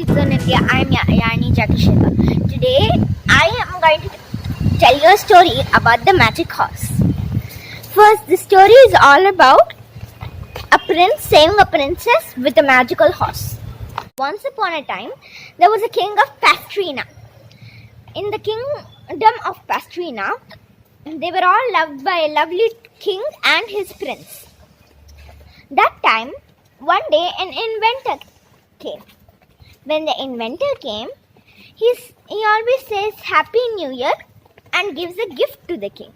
In India, I'm Yazhini. Today, I am going to tell you a story about the magic horse. First, the story is all about a prince saving a princess with a magical horse. Once upon a time, there was a king of Pastrina. In the kingdom of Pastrina, they were all loved by a lovely king and his prince. That time, one day, an inventor came. When the inventor came, he always says Happy New Year and gives a gift to the king.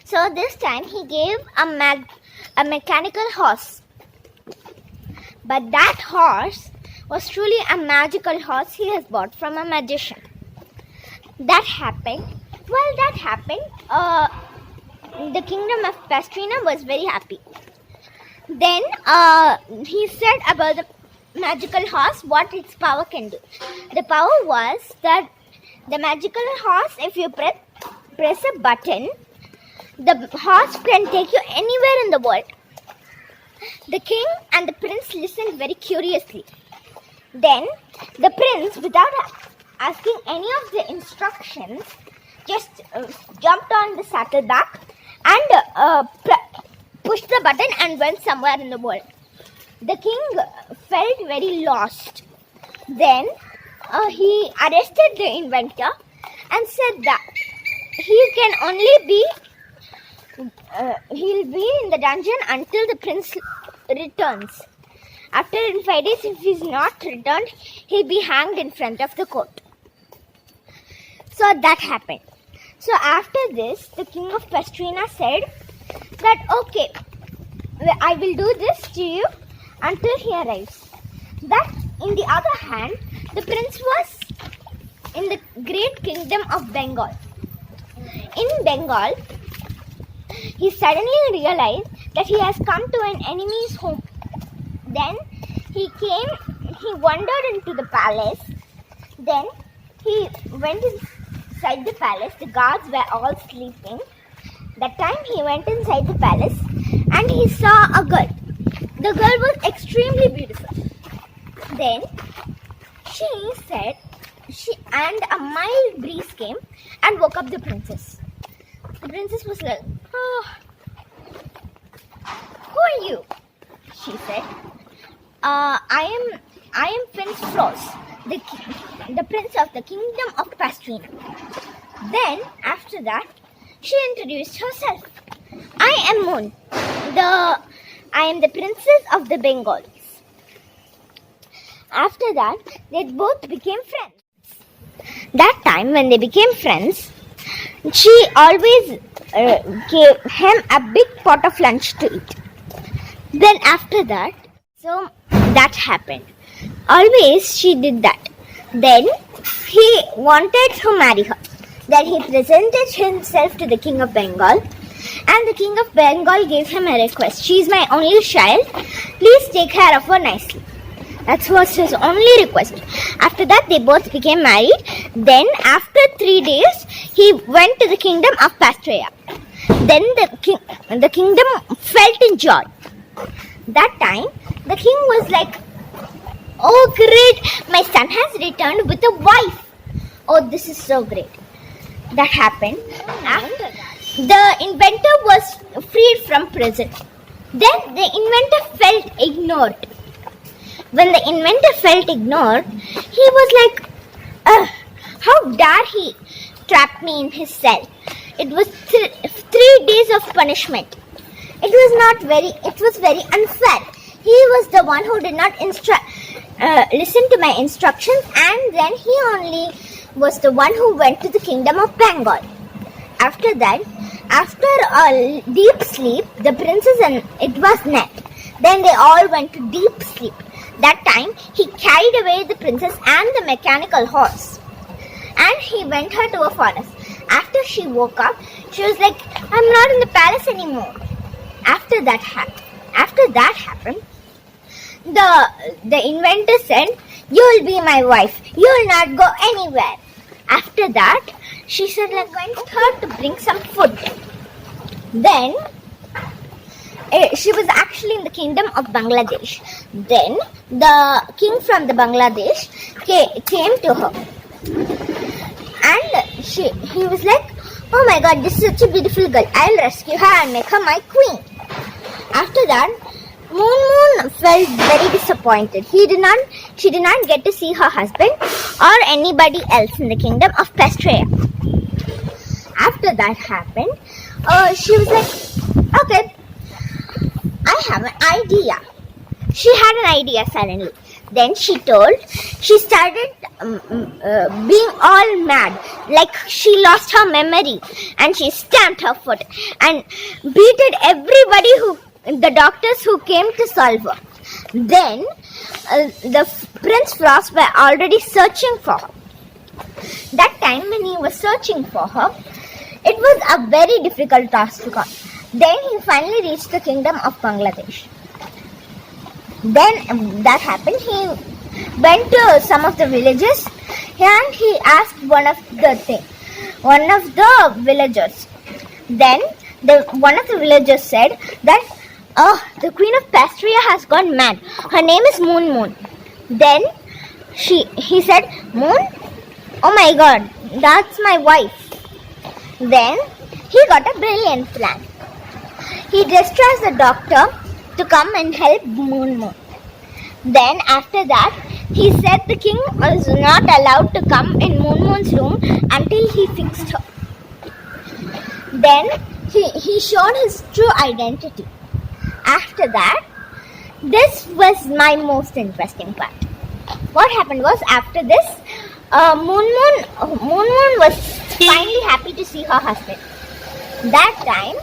So this time he gave a mechanical horse. But that horse was truly a magical horse he has bought from a magician. That happened. The kingdom of Pastrina was very happy. Then he said about the magical horse what its power can do. The power was that the magical horse, if you press a button, the horse can take you anywhere in the world. The king and the prince listened very curiously. Then the prince, without asking any of the instructions, just jumped on the saddleback and pushed the button and went somewhere in the world. The king felt very lost. Then he arrested the inventor and said that he'll be in the dungeon until the prince returns. After in 5 days, if he's not returned, he'll be hanged in front of the court. So that happened. So after this, the king of Pastrina said that okay, I will do this to you until he arrives. That, in the other hand, the prince was in the great kingdom of Bengal. In Bengal, he suddenly realized that he has come to an enemy's home. Then he wandered into the palace. Then he went inside the palace. The guards were all sleeping. That time he went inside the palace and he saw a girl. The girl was extremely beautiful. Then and a mild breeze came and woke up the princess. The princess was like, "Oh, who are you?" She said, I am Prince Frost, the prince of the kingdom of Pastrina." Then after that, she introduced herself. "I am Moon. I am the princess of the Bengals." After that, they both became friends. That time, when they became friends, she always gave him a big pot of lunch to eat. Then after that, so that happened. Always she did that. Then he wanted to marry her. Then he presented himself to the king of Bengal. And the king of Bengal gave him a request. "She is my only child. Please take care of her nicely." That was his only request. After that, they both became married. Then, after 3 days, he went to the kingdom of Pastrina. Then the kingdom felt in joy. That time, the king was like, "Oh, great! My son has returned with a wife. Oh, this is so great." That happened. After that, the inventor was freed from prison. Then the inventor felt ignored. When the inventor felt ignored, he was like, "How dare he trap me in his cell?" It was 3 days of punishment. It was very unfair. He was the one who did not listen to my instructions, and then he only was the one who went to the kingdom of Bengal. After that, after a deep sleep, the princess and it was night. Then they all went to deep sleep. That time, he carried away the princess and the mechanical horse. And he went her to a forest. After she woke up, she was like, "I'm not in the palace anymore." After that happened, the inventor said, "You'll be my wife. You'll not go anywhere." After that, she said, went her to bring some food. Then She was actually in the kingdom of Bangladesh. Then the king from the Bangladesh came to her, and he was like, "Oh my God, this is such a beautiful girl. I'll rescue her and make her my queen." After that, Moon felt very disappointed. She did not get to see her husband or anybody else in the kingdom of Pastria. After that happened, she was like, "Okay, I have an idea." She had an idea suddenly. Then she started being all mad, like she lost her memory, and she stamped her foot and beated everybody the doctors who came to solve her. Then the Prince Frost were already searching for her. That time when he was searching for her, it was a very difficult task to come. Then he finally reached the kingdom of Bangladesh. Then that happened. He went to some of the villages and he asked one of the villagers. Then one of the villagers said that, "Oh, the queen of Pastria has gone mad. Her name is Moon. Then he said, "Moon? Oh my God, that's my wife." Then he got a brilliant plan. He distressed the doctor to come and help Moon. Then after that, he said the king was not allowed to come in Moon's room until he fixed her. Then he showed his true identity. After that, this was my most interesting part. What happened was, after this, Moon was finally happy to see her husband. That time,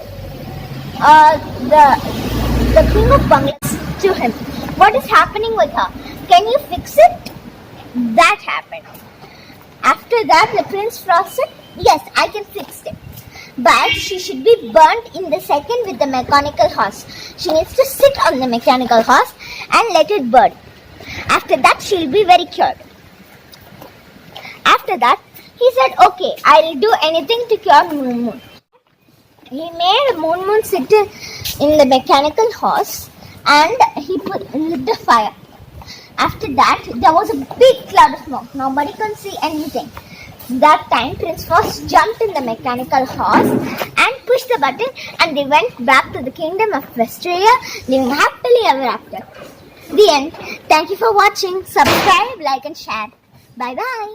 the king of Bangladesh to him, "What is happening with her? Can you fix it?" That happened. After that, the Prince Frost said, "Yes, I can fix it. But she should be burnt in the second with the mechanical horse. She needs to sit on the mechanical horse and let it burn. After that, she'll be very cured." After that, he said, "Okay, I'll do anything to cure Moon." He made Moon sit in the mechanical horse and he lit the fire. After that, there was a big cloud of smoke. Nobody could see anything. That time, Prince Frost jumped in the mechanical horse and pushed the button, and they went back to the kingdom of Pastria, living happily ever after. The end. Thank you for watching. Subscribe, like and share. Bye bye.